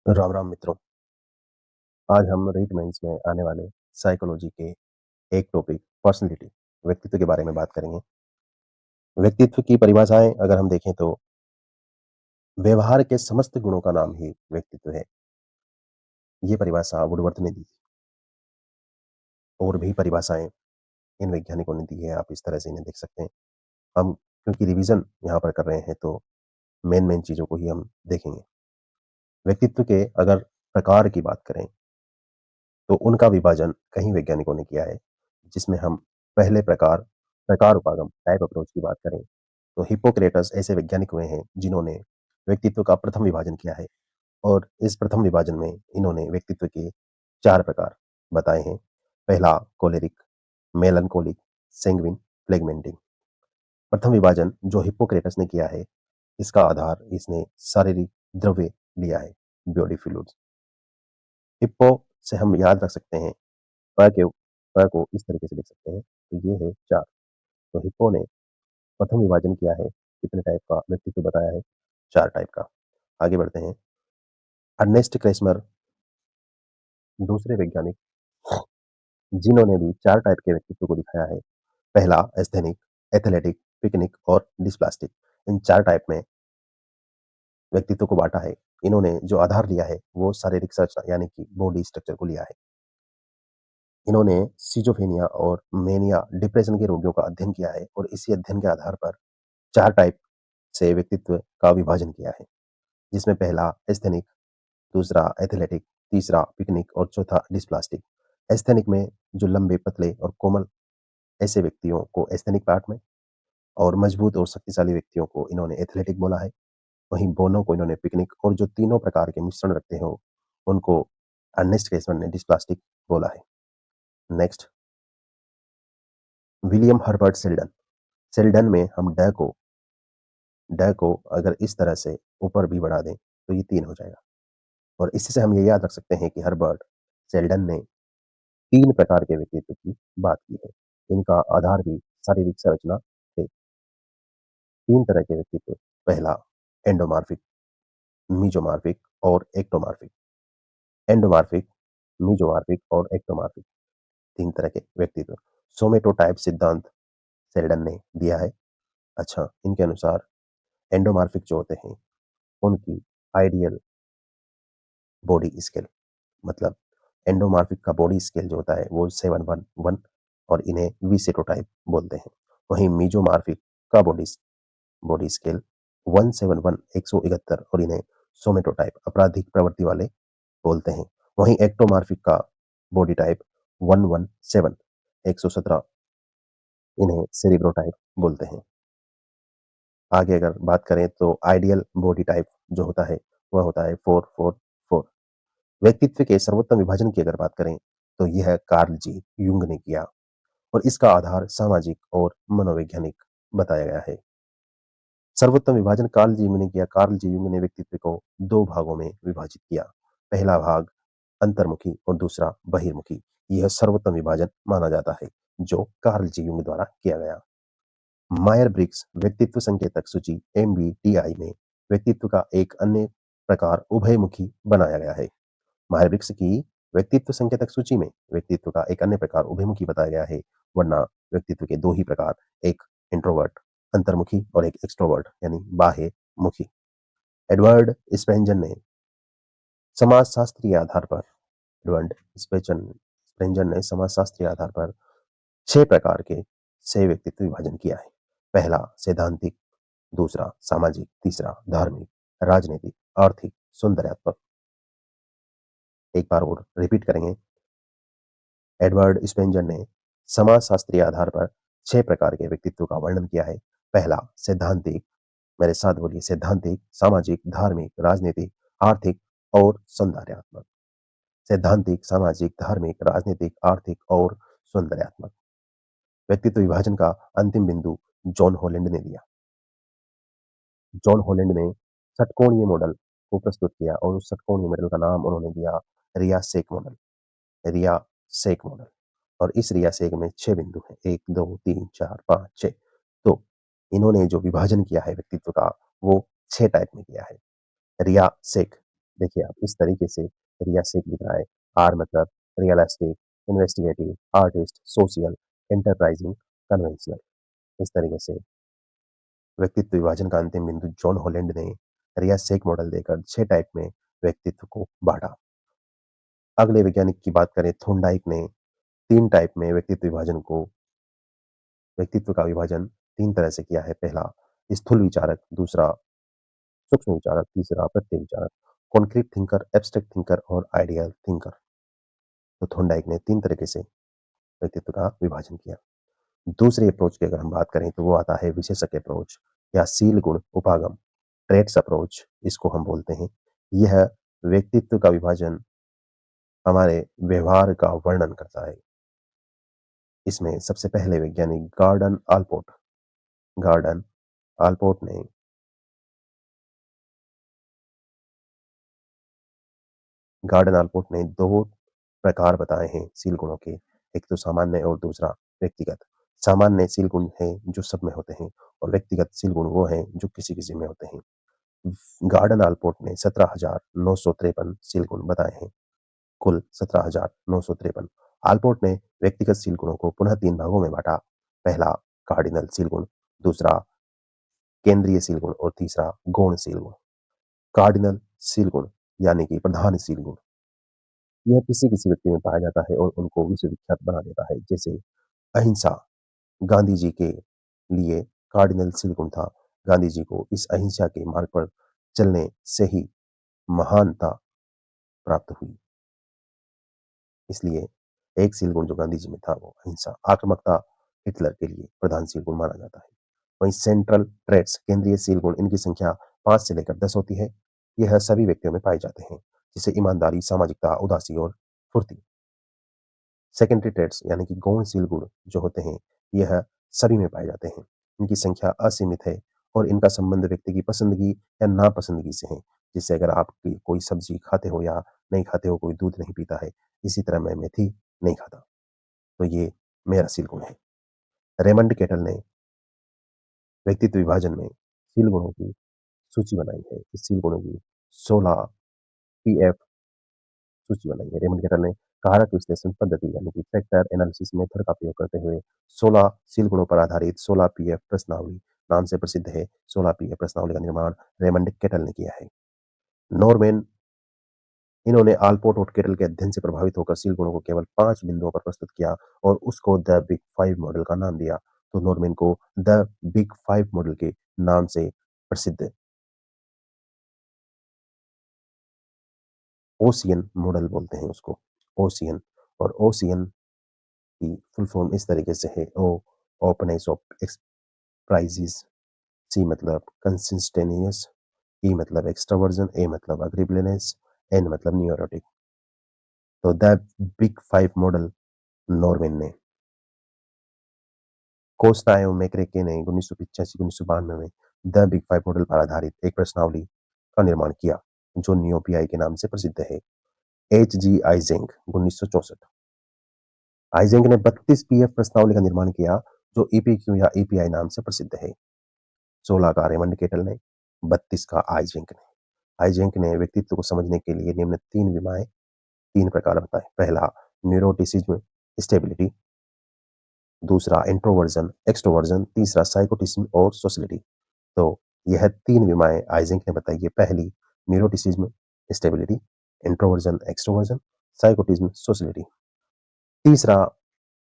राम राम मित्रों। आज हम रीड मेंस में आने वाले साइकोलॉजी के एक टॉपिक पर्सनैलिटी व्यक्तित्व के बारे में बात करेंगे। व्यक्तित्व की परिभाषाएं अगर हम देखें तो व्यवहार के समस्त गुणों का नाम ही व्यक्तित्व है। ये परिभाषा वुडवर्थ ने दी थी। और भी परिभाषाएं इन वैज्ञानिकों ने दी है, आप इस तरह से इन्हें देख सकते हैं। हम क्योंकि रिवीजन यहाँ पर कर रहे हैं तो मेन मेन चीजों को ही हम देखेंगे। व्यक्तित्व के अगर प्रकार की बात करें तो उनका विभाजन कई वैज्ञानिकों ने किया है, जिसमें हम पहले प्रकार उपागम टाइप अप्रोच की बात करें तो हिप्पोक्रेटस ऐसे वैज्ञानिक हुए हैं जिन्होंने व्यक्तित्व का प्रथम विभाजन किया है। और इस प्रथम विभाजन में इन्होंने व्यक्तित्व के 4 प्रकार बताए हैं। पहला कोलेरिक, मेलनकोलिक, सैंग्विन, फ्लेगमेंटिक। प्रथम विभाजन जो हिप्पोक्रेटस ने किया है, इसका आधार इसने शारीरिक द्रव्य लिया है, बॉडी फ्लूइड्स। हिप्पो से हम याद रख सकते हैं, प को इस तरीके से लिख सकते हैं, तो ये है 4। तो हिप्पो ने प्रथम विभाजन किया है, कितने टाइप का व्यक्तित्व बताया है? 4 टाइप का। आगे बढ़ते हैं। अर्नेस्ट क्रेसमर दूसरे वैज्ञानिक जिन्होंने भी 4 टाइप के व्यक्तित्व को दिखाया है। पहला एस्थेनिक, एथलेटिक, पिकनिक और डिस्प्लास्टिक। इन 4 टाइप में व्यक्तित्व को बांटा है। इन्होंने जो आधार लिया है वो शारीरिक संरचना यानी कि बॉडी स्ट्रक्चर को लिया है। इन्होंने सिजोफ्रेनिया और मेनिया डिप्रेशन के रोगियों का अध्ययन किया है और इसी अध्ययन के आधार पर 4 टाइप से व्यक्तित्व का विभाजन किया है, जिसमें पहला एस्थेनिक, दूसरा एथलेटिक, तीसरा पिकनिक और चौथा डिस्प्लास्टिक। एस्थेनिक में जो लंबे, पतले और कोमल ऐसे व्यक्तियों को एस्थेनिक पार्ट में, और मजबूत और शक्तिशाली व्यक्तियों को इन्होंने एथलेटिक बोला है। वहीं बोनो को इन्होंने पिकनिक और जो तीनों प्रकार के मिश्रण रखते हो उनको अर्नेस्ट क्रेसमर ने डिस्प्लास्टिक बोला है। Next, William Herbert Seldon. Seldon में हम ड को अगर इस तरह से ऊपर भी बढ़ा दें तो ये 3 हो जाएगा। और इसी से हम ये याद रख सकते हैं कि हर्बर्ट सेल्डन ने 3 प्रकार के व्यक्तित्व की बात की है। इनका आधार भी शारीरिक संरचना है। 3 तरह के व्यक्तित्व, पहला एंडोमॉर्फिक, मीजोमॉर्फिक और एक्टोमॉर्फिक। एंडोमॉर्फिक, मीजोमॉर्फिक और एक्टोमॉर्फिक, 3 तरह के व्यक्तित्व। सोमेटोटाइप सिद्धांत सेल्डन ने दिया है। अच्छा, इनके अनुसार एंडोमॉर्फिक जो होते हैं उनकी आइडियल बॉडी स्केल, मतलब एंडोमॉर्फिक का बॉडी स्केल जो होता है वो 711 और इन्हें विसेटोटाइप बोलते हैं। वहीं मीजोमॉर्फिक का बॉडी स्केल 171 171 और इन्हें सोमेटोटाइप आपराधिक प्रवृत्ति वाले बोलते हैं। वहीं एक्टोमॉर्फिक का बॉडी टाइप 117 117, इन्हें सेरिब्रोटाइप बोलते हैं। आगे अगर बात करें तो आइडियल बॉडी टाइप जो होता है वह होता है 444। व्यक्तित्व के सर्वोत्तम विभाजन की अगर बात करें तो यह कार्ल जी युंग ने किया और इसका आधार सामाजिक और मनोवैज्ञानिक बताया गया है। सर्वोत्तम विभाजन कार्ल जी युंग ने किया। कार्ल जी युंग ने व्यक्तित्व को 2 भागों में विभाजित किया। पहला भाग अंतर्मुखी और दूसरा बहिर्मुखी। यह सर्वोत्तम विभाजन माना जाता है जो कार्ल जी युंग द्वारा किया गया। मायर ब्रिग्स व्यक्तित्व संकेतक सूची MBTI में व्यक्तित्व का एक अन्य प्रकार उभयमुखी बनाया गया है। मायर ब्रिग्स की व्यक्तित्व संकेतक सूची में व्यक्तित्व का एक अन्य प्रकार उभयमुखी बताया गया है, वरना व्यक्तित्व के 2 ही प्रकार, एक इंट्रोवर्ट अंतर्मुखी और एक एक्सट्रोवर्ट यानी बाह्य मुखी। एडवर्ड स्पेंजर ने समाजशास्त्रीय आधार पर एडवर्ड स्पेंजर ने समाजशास्त्रीय आधार पर 6 प्रकार के से व्यक्तित्व विभाजन किया है। पहला सैद्धांतिक, दूसरा सामाजिक, तीसरा धार्मिक, राजनीतिक, आर्थिक, सौंदर्यात्मक। एक बार और रिपीट करेंगे। एडवर्ड स्पेंजर ने समाजशास्त्रीय आधार पर 6 प्रकार के व्यक्तित्व का वर्णन किया है। पहला सैद्धांतिक, मेरे साथ बोलिए, सैद्धांतिक, सामाजिक, धार्मिक, राजनीतिक, आर्थिक और सौंदर्यात्मक। सैद्धांतिक, सामाजिक, धार्मिक, राजनीतिक, आर्थिक और सौंदर्यात्मक। व्यक्तित्व विभाजन का अंतिम बिंदु जॉन हॉलैंड ने दिया। जॉन हॉलैंड ने षटकोणीय मॉडल को प्रस्तुत किया और उस षटकोणीय मॉडल का नाम उन्होंने दिया रिया-सेक मॉडल। रिया-सेक मॉडल। और इस रिया-सेक में 6 बिंदु हैं, 1 2 3 4 5 6। तो इन्होंने जो विभाजन किया है व्यक्तित्व का वो 6 टाइप में किया है। रिया-सेक देखिए आप इस तरीके से रिया शेख लिख रहा है। आर मतलब realistic, investigative, artist, social, enterprising, conventional. इस तरीके से व्यक्तित्व विभाजन का अंतिम बिंदु जॉन हॉलैंड ने रिया शेख मॉडल देकर 6 टाइप में व्यक्तित्व को बांटा। अगले वैज्ञानिक की बात करें थोर्नडाइक ने 3 टाइप में व्यक्तित्व का विभाजन 3 तरह से किया है। पहला स्थूल विचारक, दूसरा सूक्ष्म विचारक, तीसरा प्रत्यय विचारक, कॉन्क्रीट थिंकर, एब्स्ट्रैक्ट थिंकर और आइडियल थिंकर। तो थोर्नडाइक ने 3 तरीके से व्यक्तित्व का विभाजन किया। दूसरे अप्रोच की अगर हम बात करें तो वो आता है विशेषज्ञ अप्रोच या सील गुण उपागम, ट्रेट्स अप्रोच इसको हम बोलते हैं। यह व्यक्तित्व का विभाजन हमारे व्यवहार का वर्णन करता है। इसमें सबसे पहले वैज्ञानिक गार्डन आलपोर्ट ने दो प्रकार बताए हैं सील गुणों के। एक तो सामान्य और दूसरा व्यक्तिगत। सामान्य सील गुण हैं जो सब में होते हैं और व्यक्तिगत सील गुण वो हैं जो किसी किसी में होते हैं। गार्डन आलपोर्ट ने 17,953 सील गुण बताए हैं। कुल 17,953। आलपोर्ट ने व्यक्तिगत सील गुणों को पुनः 3 भागों में बांटा। पहला कार्डिनल सील गुण, दूसरा केंद्रीय सील गुण और तीसरा गौण सील गुण। कार्डिनल सील गुण यानी कि प्रधान सील गुण, यह किसी किसी व्यक्ति में पाया जाता है और उनको विश्वविख्यात बना देता है। जैसे अहिंसा गांधी जी के लिए कार्डिनल सील गुण था। गांधी जी को इस अहिंसा के मार्ग पर चलने से ही महानता प्राप्त हुई। इसलिए एक सील गुण जो गांधी जी में था वो अहिंसा। आक्रामकता हिटलर के लिए प्रधान सील गुण माना जाता है। वहीं सेंट्रल ट्रेट्स केंद्रीय सील गुण, इनकी संख्या 5 से लेकर 10 होती है। यह सभी व्यक्तियों में पाए जाते हैं, जैसे ईमानदारी, सामाजिकता, उदासी और फुर्ती। सेकेंडरी ट्रेट्स यानी कि गौणशील गुण जो होते हैं यह सभी में पाए जाते हैं। इनकी संख्या असीमित है और इनका संबंध व्यक्ति की पसंदगी या नापसंदगी से है। जिससे अगर आप कोई सब्जी खाते हो या नहीं खाते हो, कोई दूध नहीं पीता है, इसी तरह मैं मेथी नहीं खाता, तो ये मेरा सील गुण है। रेमंड केटल ने व्यक्तित्व विभाजन में सील गुणों की सूची बनाई है। इस सील गुणों की 16 पीएफ सूची बनाई है। रेमंड केटल ने कारक विश्लेषण पद्धति यानी कि फैक्टर एनालिसिस मेथड का प्रयोग करते हुए 16 सील गुणों पर आधारित 16 पीएफ प्रश्नावली नाम से प्रसिद्ध है। 16 पीएफ प्रश्नावली का निर्माण रेमंड केटल ने किया है। नॉर्मैन इन्होंने आलपोर्ट और केटल के अध्ययन से प्रभावित होकर सील गुणों को केवल 5 बिंदुओं पर प्रस्तुत किया और उसको द बिग 5 मॉडल का नाम दिया। तो नॉर्मैन को द बिग 5 मॉडल के नाम से प्रसिद्ध ओशियन मॉडल बोलते हैं उसको, ओशियन। और ओशियन की फुल फॉर्म इस तरीके से है। ओ ओपननेस ऑफ एक्सप्राइजेस, सी मतलब कंसिस्टेनियस, ई मतलब एक्सट्रावर्जन, ए मतलब अग्रीबलेनेस, एन मतलब न्यूरोटिक। तो द बिग 5 मॉडल नॉर्मैन ने, कोस्टा एवं मैक्रेके ने 1985-1992 में द बिग 5 मॉडल पर आधारित एक प्रश्नावली का निर्माण किया जो नियोपीआई के नाम से प्रसिद्ध है। H G Eysenck 1964। आइजेंक ने 32 पीएफ प्रश्नावली का निर्माण किया जो ईपीक्यू या ईपीआई नाम से प्रसिद्ध है। 16 का रेमंड केटल ने, 32 का आइजेंक ने। आइजेंक ने व्यक्तित्व को समझने के लिए निम्न 3 विमाएं 3 प्रकार बताए। पहला न्यूरोटिसिज्म स्टेबिलिटी, दूसरा इंट्रोवर्जन एक्सट्रोवर्जन, तीसरा साइकोटिज्म और सोशलिटी। तो यह 3 विमाएं आइजेंक ने बताई है। पहली neuroticism stability, introversion extroversion, साइकोटिज्म sociality. तीसरा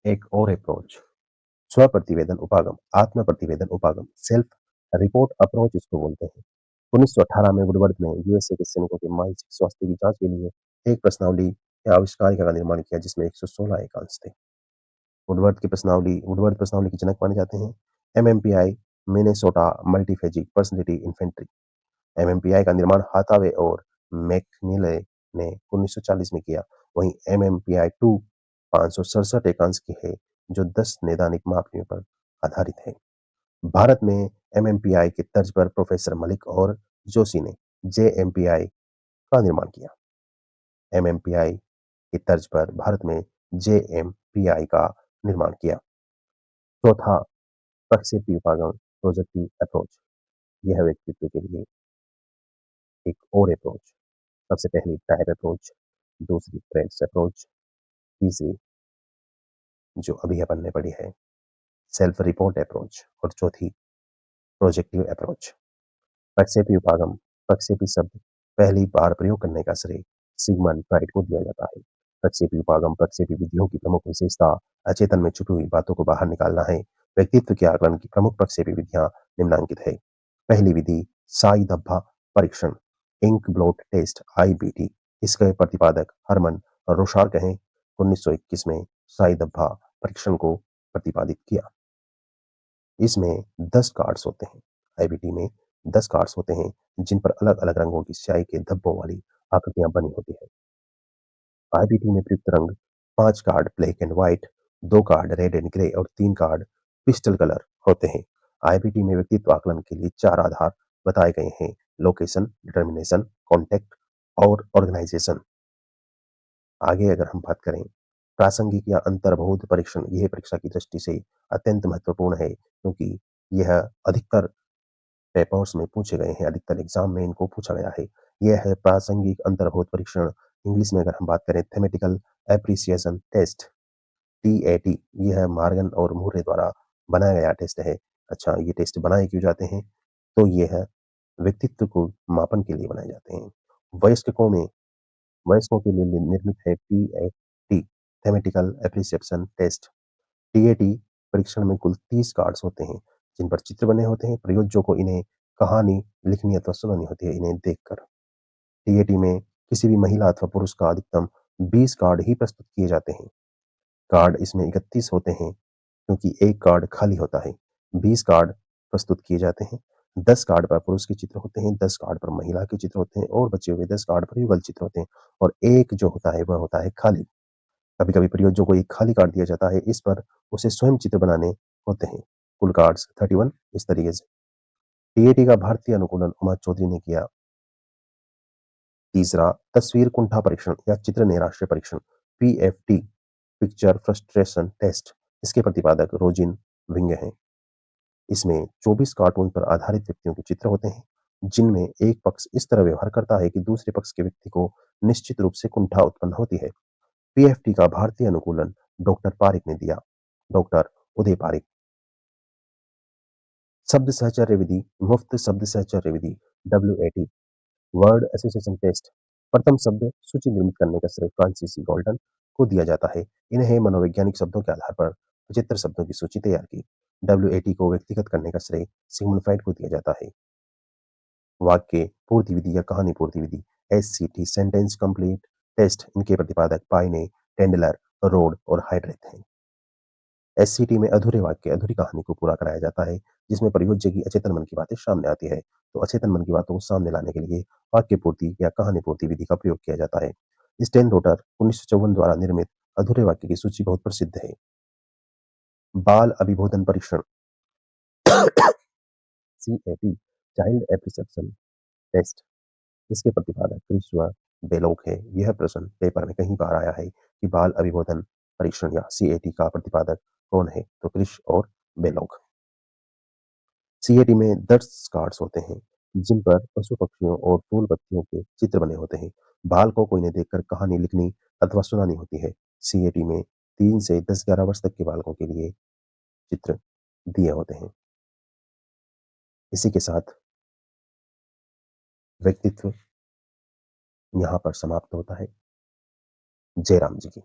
एक और अप्रोच स्व प्रतिवेदन उपागम, आत्म प्रतिवेदन उपागम, सेल्फ रिपोर्ट अप्रोच इसको बोलते हैं। 1918 में वुडवर्ड ने यूएसए के सैनिकों के मानसिक स्वास्थ्य की जांच के लिए एक प्रश्नावली या आविष्कारिका का निर्माण किया जिसमें 116 एकांश थे। वुडवर्ड प्रश्नावली के जनक माने जाते हैं। एमएमपीआई मिनेसोटा मल्टीफेजिक पर्सनैलिटी इन्वेंटरी। एमएमपीआई का निर्माण हाथावे और मैकनीले ने 1940 में किया। वहीं एमएमपीआई 2 567 एकांश की है जो 10 नैदानिक मापनियों पर आधारित है। भारत में एमएमपीआई की तर्ज पर प्रोफेसर मलिक और जोशी ने जेएमपीआई का निर्माण किया। एमएमपीआई की तर्ज पर भारत में जेएमपीआई का निर्माण किया। चौथा प्रक्षेपी उपागम प्रोजेक्टिव अप्रोच, यह व्यक्तित्व के लिए एक और अप्रोच सबसे पहली टाइप अप्रोच, दूसरी ट्रेंड्स अप्रोच, तीसरी जो अभी अपन ने पढ़ी है सेल्फ रिपोर्ट अप्रोच और चौथी प्रोजेक्टिव अप्रोच। प्रक्षेपी विभागम, प्रक्षेपी शब्द पहली बार प्रयोग करने का श्रेय सिगमंड फ्राइड को दिया जाता है। प्रक्षेपी विभागम प्रक्षेपी विधियों की प्रमुख विशेषता अचेतन में छुपी हुई बातों को बाहर निकालना है। व्यक्तित्व के आकलन की प्रमुख प्रक्षेपी विधियां निम्नांकित है। पहली विधि साई धब्बा परीक्षण, इंक ब्लॉट टेस्ट, आईबीटी। इसके प्रतिपादक हरमन रोशार्क हैं। 1921 में साई धब्बा परीक्षण को प्रतिपादित किया। इसमें 10 कार्ड्स होते हैं। आईबीटी में 10 कार्ड्स होते हैं जिन पर अलग अलग रंगों की स्याही के धब्बों वाली आकृतियां बनी होती है। आईबीटी में प्रयुक्त रंग 5 card black and white, 2 card red and grey और 3 कार्ड पिस्टल कलर होते हैं। आईबीटी में व्यक्तित्व आकलन के लिए 4 आधार बताए गए हैं: लोकेशन, डिटर्मिनेशन, कॉन्टेक्ट और ऑर्गेनाइजेशन। आगे अगर हम बात करें प्रासंगिक या अंतर्बोध परीक्षण, यह परीक्षा की दृष्टि से अत्यंत महत्वपूर्ण है क्योंकि यह अधिकतर पेपर्स में पूछे गए हैं, अधिकतर एग्जाम में इनको पूछा गया है। यह है प्रासंगिक अंतर्बोध परीक्षण। इंग्लिश में अगर हम बात करें थेमेटिकल एप्रिसिएशन टेस्ट, टीएटी। यह मार्गन और मूरे द्वारा बनाया गया टेस्ट है। अच्छा, ये टेस्ट बनाए क्यों जाते हैं? तो यह व्यक्तित्व को मापन के लिए बनाए जाते हैं। वयस्कों के लिए निर्मित है TAT, thematical appreciation test. TAT परीक्षण में कुल 30 कार्ड्स होते हैं जिन पर चित्र बने होते हैं। प्रयोज्यों को इन्हें कहानी लिखनी अथवा सुनानी होती है इन्हें देखकर। टीएटी में किसी भी महिला अथवा पुरुष का अधिकतम 20 कार्ड ही प्रस्तुत किए जाते हैं। कार्ड इसमें 31 होते हैं क्योंकि एक कार्ड खाली होता है। 20 कार्ड प्रस्तुत किए जाते हैं। 10 कार्ड पर पुरुष के चित्र होते हैं, 10 कार्ड पर महिला के चित्र होते हैं और बचे हुए 10 कार्ड पर युगल चित्र होते हैं और एक जो होता है वह होता है खाली। कभी-कभी प्रयोज्यों को एक खाली कार्ड दिया जाता है, इस पर उसे स्वयं चित्र बनाने होते हैं। कुल कार्ड्स 31 इस तरीके से। टीएटी का भारतीय अनुकूलन उमा चौधरी ने किया। तीसरा तस्वीर कुंठा परीक्षण या चित्र नैराश्य परीक्षण, पीएफटी, पिक्चर फ्रस्ट्रेशन टेस्ट। इसके प्रतिपादक रोजिन विंग हैं। इसमें 24 कार्टून पर आधारित व्यक्तियों के चित्र होते हैं जिनमें एक पक्ष इस तरह व्यवहार करता है कि दूसरे पक्ष के व्यक्ति को निश्चित रूप से कुंठा उत्पन्न होती है। पीएफटी का भारतीय अनुकूलन डॉक्टर पारिक ने दिया, डॉक्टर उदय पारिक। शब्द सहचर्य विधि, मुफ्त शब्द सहचर्य विधि, डब्ल्यूएटी, वर्ड एसोसिएशन टेस्ट। प्रथम शब्द सूची निर्मित करने का श्रेय फ्रांसीसी गोल्डन को दिया जाता है। इन्हें मनोवैज्ञानिक शब्दों के आधार पर 75 शब्दों की सूची तैयार की। डब्ल्यूएटी को व्यक्तिगत करने का श्रेय सिगमंड फ्राइड को दिया जाता है। वाक्य पूर्ति विधि या कहानी पूर्ति विधि, एससीटी, सेंटेंस कंप्लीट टेस्ट। इनके प्रतिपादक पाइने, टेंडलर, रोड और हाइड्रेथ हैं। एससीटी में अधूरे वाक्य, अधूरी कहानी को पूरा कराया जाता है जिसमें प्रयोज्य की अचेतन मन की बातें सामने आती है। तो अचेतन मन की बातों को सामने लाने के लिए वाक्य पूर्ति या कहानी पूर्ति विधि का प्रयोग किया जाता है। स्टेन रोटर 1954 द्वारा निर्मित अधूरे वाक्य की सूची बहुत प्रसिद्ध है। बाल अभिबोधन परीक्षण, सीएटी, चाइल्ड एप्रिसिएशन टेस्ट। इसके प्रतिपादक क्रिस व बेलोक है। यह प्रश्न पेपर में कई बार आया है कि बाल अभिबोधन परीक्षण या सीएटी का प्रतिपादक कौन है? तो क्रिस और बेलोक। सीएटी में 10 कार्ड्स होते हैं जिन पर पशु पक्षियों और फूल पत्तियों के चित्र बने होते हैं। बालकों को इन्हें देखकर कहानी लिखनी अथवा सुनानी होती है। सीएटी में 3 से 10-11 वर्ष तक के बालकों के लिए चित्र दिए होते हैं। इसी के साथ व्यक्तित्व यहाँ पर समाप्त होता है। जय राम जी की।